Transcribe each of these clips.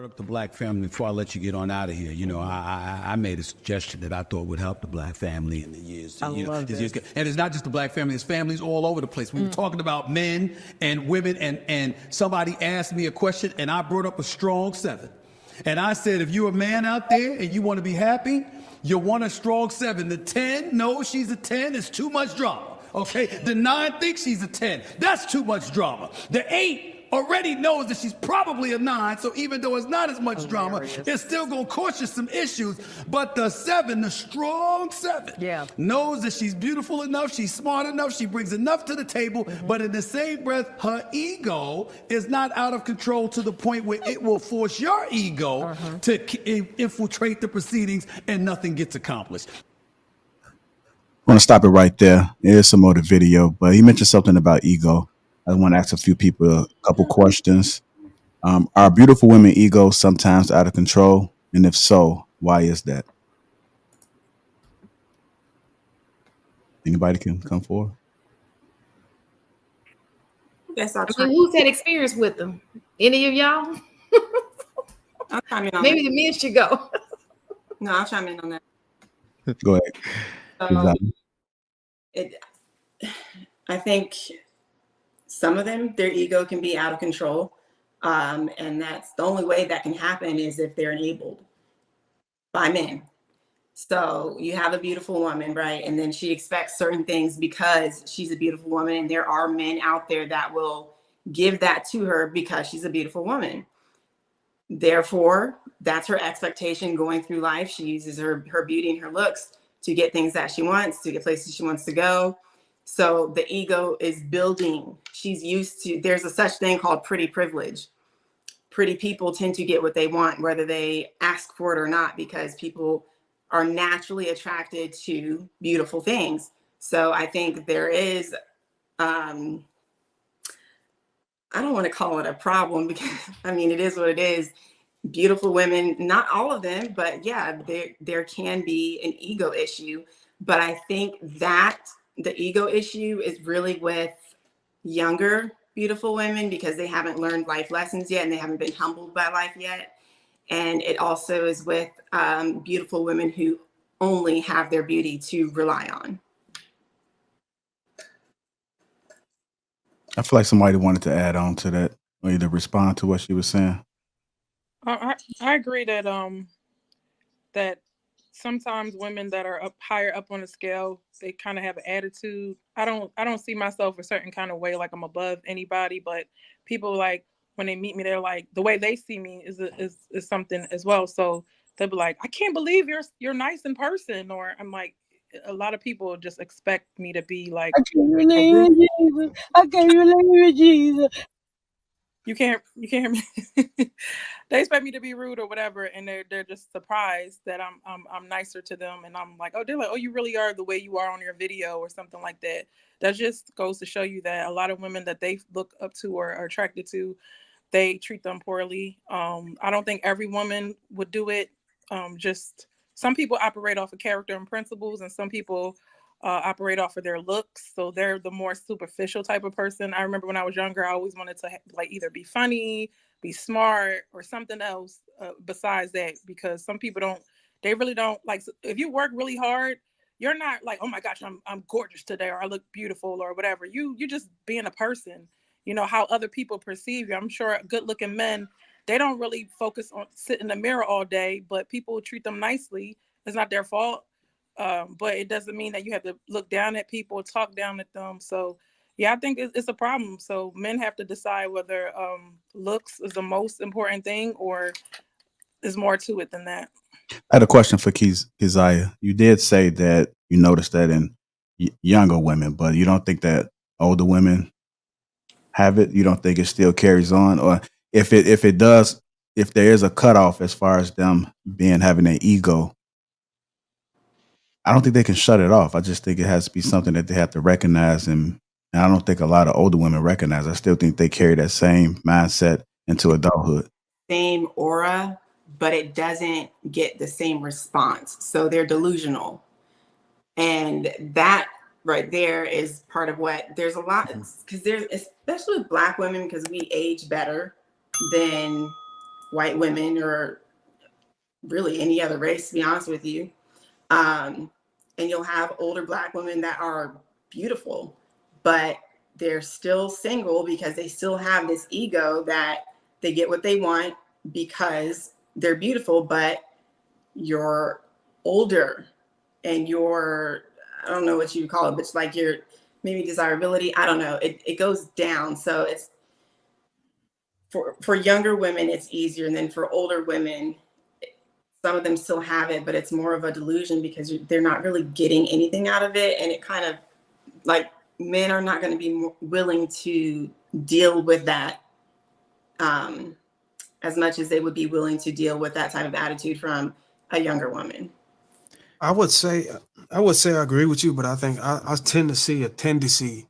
up the black family before I let you get on out of here. You know, I made a suggestion that I thought would help the black family in the years. I love this. And it's not just the black family, it's families all over the place. We were talking about men and women, and somebody asked me a question, and I brought up a strong 7. And I said, if you're a man out there and you want to be happy, you want a strong 7. The 10, no, she's a 10, it's too much drama. Okay, the 9 thinks she's a 10. That's too much drama. The 8 already knows that she's probably a 9, so even though it's not as much drama, it's still gonna cause you some issues. But the 7, the strong 7, knows that she's beautiful enough, she's smart enough, she brings enough to the table, but in the same breath, her ego is not out of control to the point where it will force your ego to infiltrate the proceedings and nothing gets accomplished. I want to stop it right there. Here's some more of the video, but he mentioned something about ego. I want to ask a few people a couple questions. Are beautiful women egos sometimes out of control? And if so, why is that? Anybody can come forward? Who's had experience with them? Any of y'all? Maybe the men should go. No, I'll chime in on that. Go ahead. I think some of them, their ego can be out of control. And that's the only way that can happen is if they're enabled by men. So you have a beautiful woman, right? And then she expects certain things because she's a beautiful woman. And there are men out there that will give that to her because she's a beautiful woman. Therefore, that's her expectation going through life. She uses her beauty and her looks to get things that she wants, to get places she wants to go. So the ego is building. She's used to, there's a such thing called pretty privilege. Pretty people tend to get what they want, whether they ask for it or not, because people are naturally attracted to beautiful things. So I think there is, I don't want to call it a problem because, I mean, it is what it is. Beautiful women, not all of them, but yeah, there can be an ego issue. But I think that the ego issue is really with younger, beautiful women because they haven't learned life lessons yet and they haven't been humbled by life yet. And it also is with beautiful women who only have their beauty to rely on. I feel like somebody wanted to add on to that or either respond to what she was saying. I agree that that sometimes women that are higher up on the scale, they kind of have an attitude. I don't see myself a certain kind of way like I'm above anybody, but people like when they meet me, they're like the way they see me is something as well. So they'll be like, I can't believe you're nice in person, or I'm like, a lot of people just expect me to be like, I can't believe Jesus. I can't believe Jesus. You can't hear me. They expect me to be rude or whatever, and they're just surprised that I'm nicer to them, and I'm like, they're like, you really are the way you are on your video or something like that. That just goes to show you that a lot of women that they look up to or are attracted to, they treat them poorly. I don't think every woman would do it. Just some people operate off of character and principles, and some people operate off of their looks. So they're the more superficial type of person. I remember when I was younger, I always wanted to like either be funny, be smart, or something else besides that, because some people they really don't like, if you work really hard, you're not like, oh my gosh, I'm gorgeous today, or I look beautiful or whatever. You just being a person, you know, how other people perceive you. I'm sure good looking men, they don't really focus on sit in the mirror all day, but people treat them nicely. It's not their fault. But it doesn't mean that you have to look down at people, talk down at them. So yeah, I think it's a problem. So men have to decide whether looks is the most important thing or there's more to it than that. I had a question for Keziah. You did say that you noticed that in younger women, but you don't think that older women have it? You don't think it still carries on? Or if it does, if there is a cutoff as far as them having an ego, I don't think they can shut it off. I just think it has to be something that they have to recognize. And I don't think a lot of older women recognize. I still think they carry that same mindset into adulthood. Same aura, but it doesn't get the same response. So they're delusional. And that right there is part of what there's a lot, because there's, especially with Black women, because we age better than white women or really any other race, to be honest with you. And you'll have older Black women that are beautiful, but they're still single because they still have this ego that they get what they want because they're beautiful, but you're older and you're, I don't know what you call it, but it's like your maybe desirability, I don't know, it goes down. So it's for younger women, it's easier. And then for older women, some of them still have it, but it's more of a delusion because they're not really getting anything out of it. And it kind of like men are not going to be willing to deal with that as much as they would be willing to deal with that type of attitude from a younger woman. I would say I agree with you, but I think I tend to see a tendency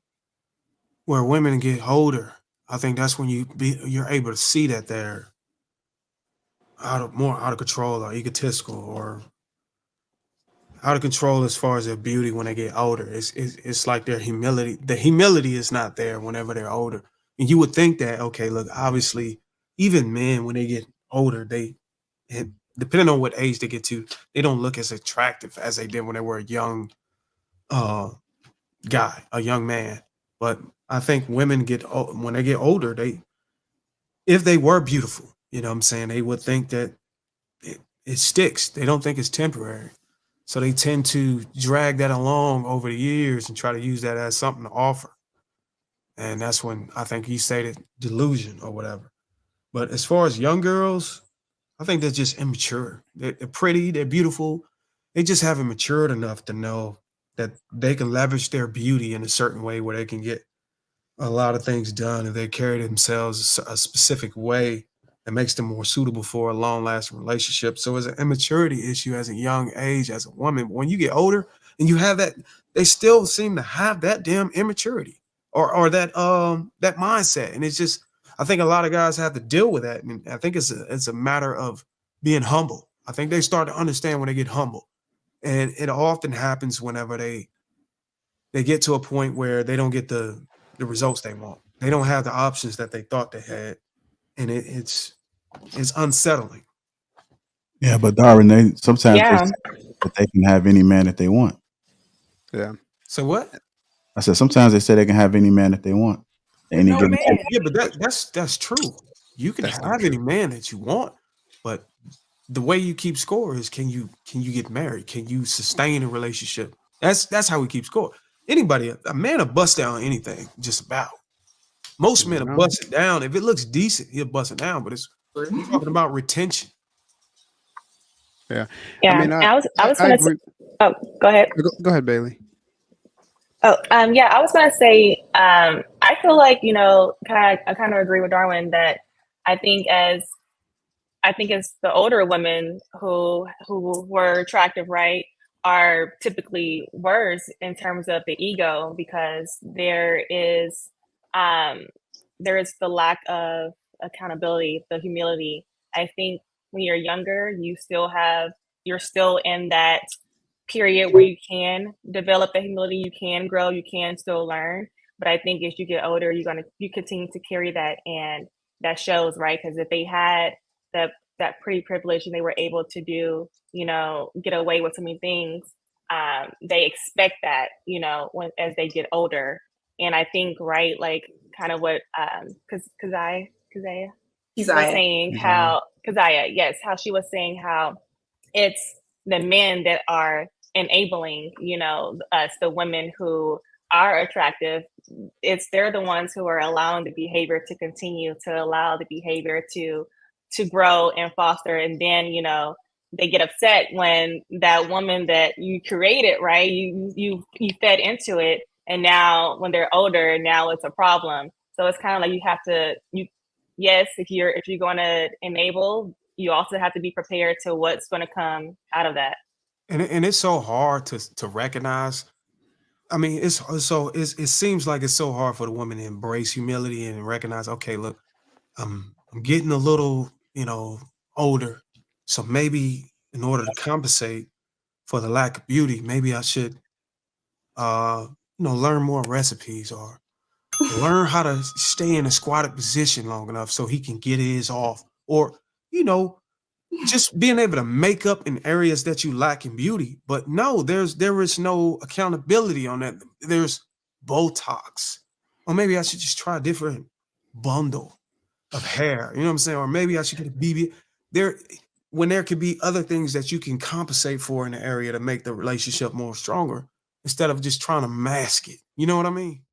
where women get older. I think that's when you're able to see that they're more out of control or egotistical or out of control as far as their beauty when they get older. It's like the humility is not there whenever they're older. And you would think that, okay, look, obviously, even men when they get older, and depending on what age they get to, they don't look as attractive as they did when they were a young guy, a young man. But I think women when they get older, if they were beautiful, you know what I'm saying, they would think that it sticks. They don't think it's temporary. So they tend to drag that along over the years and try to use that as something to offer. And that's when I think you stated delusion or whatever. But as far as young girls, I think they're just immature. They're pretty, they're beautiful. They just haven't matured enough to know that they can leverage their beauty in a certain way where they can get a lot of things done if they carry themselves a specific way that makes them more suitable for a long-lasting relationship. So it's an immaturity issue as a young age, as a woman. But when you get older and you have that, they still seem to have that damn immaturity or that mindset. And it's just, I think a lot of guys have to deal with that. And I think it's a matter of being humble. I think they start to understand when they get humble. And it often happens whenever they get to a point where they don't get the results they want. They don't have the options that they thought they had. And it's unsettling. Yeah, but Darwin, they sometimes they Yeah. say that they can have any man that they want. Yeah. So what? I said sometimes they say they can have any man that they want. Any No given man. Yeah, but that's true. You can That's not have true. any man that you want, but the way you keep score is can you get married? Can you sustain a relationship? That's how we keep score. Anybody, a man will bust down anything, just about. Most men will No. bust it down. If it looks decent, he'll bust it down. But we're talking about retention. Yeah. Yeah. I mean, I was I gonna say, agree. oh, go ahead. Go ahead, Bailey. Oh, yeah, I was gonna say, I feel like, I kind of agree with Darwin that I think as the older women who were attractive, right, are typically worse in terms of the ego because there is the lack of accountability, the humility. I think when you're younger, you're still in that period where you can develop the humility, you can grow, you can still learn. But I think as you get older, you continue to carry that, and that shows, right? Because if they had that pretty privilege and they were able to do, get away with so many things, they expect that, as they get older. And I think, right, like kind of what Keziah was saying, how Keziah, yes, how she was saying how it's the men that are enabling, us, the women who are attractive. They're the ones who are allowing the behavior to continue, to allow the behavior to grow and foster. And then, they get upset when that woman that you created, right? You fed into it. And now when they're older, now it's a problem. So it's kind of like yes, if you're going to enable, you also have to be prepared to what's going to come out of that. And it's so hard to recognize. I mean, it seems like it's so hard for the woman to embrace humility and recognize, okay, look, I'm getting a little, older. So maybe in order to compensate for the lack of beauty, maybe I should learn more recipes or learn how to stay in a squatted position long enough so he can get his off. Or, you know, just being able to make up in areas that you lack in beauty. But no, there is no accountability on that. There's Botox. Or maybe I should just try a different bundle of hair. You know what I'm saying? Or maybe I should get a BB. When there could be other things that you can compensate for in the area to make the relationship more stronger instead of just trying to mask it. You know what I mean?